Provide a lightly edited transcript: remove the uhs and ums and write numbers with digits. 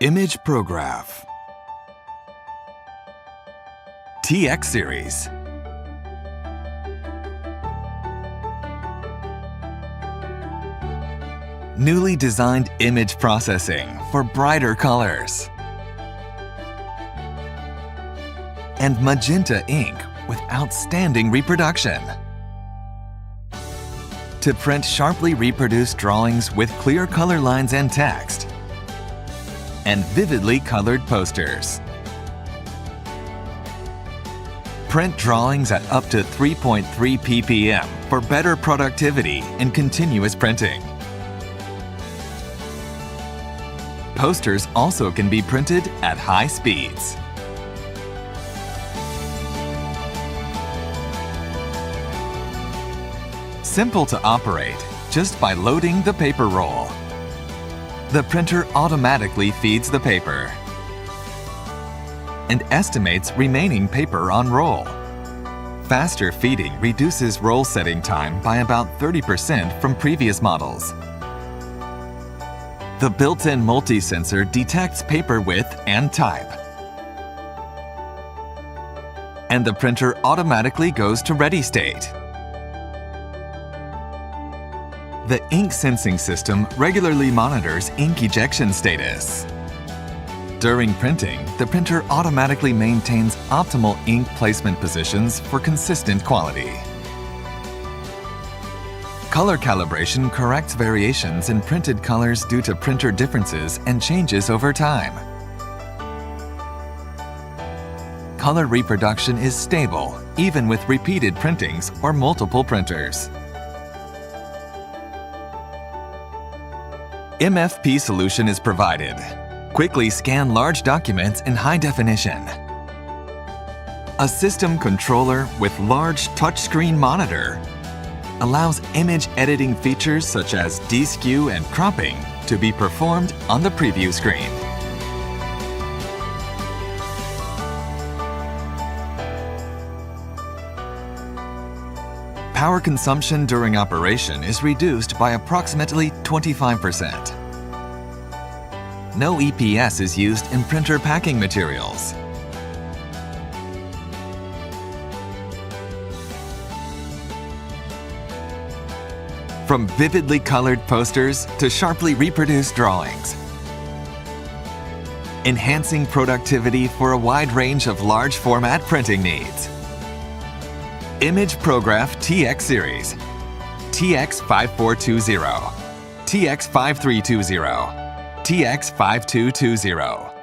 imagePROGRAF TX series. Newly designed image processing for brighter colors. And magenta ink with outstanding reproduction. To print sharply reproduced drawings with clear color lines and text. And vividly colored posters. Print drawings at up to 3.3 ppm for better productivity and continuous printing. Posters also can be printed at high speeds. Simple to operate just by loading the paper roll. The printer automatically feeds the paper and estimates remaining paper on roll. Faster feeding reduces roll setting time by about 30% from previous models. The built-in multi-sensor detects paper width and type. And the printer automatically goes to ready state. The ink sensing system regularly monitors ink ejection status. During printing, the printer automatically maintains optimal ink placement positions for consistent quality. Color calibration corrects variations in printed colors due to printer differences and changes over time. Color reproduction is stable, even with repeated printings or multiple printers. MFP solution is provided. Quickly scan large documents in high definition. A system controller with large touchscreen monitor allows image editing features such as deskew and cropping to be performed on the preview screen. Power consumption during operation is reduced by approximately 25%. No EPS is used in printer packing materials. From vividly colored posters to sharply reproduced drawings. Enhancing productivity for a wide range of large format printing needs. imagePROGRAF TX series, TX-5420, TX-5320, TX-5220.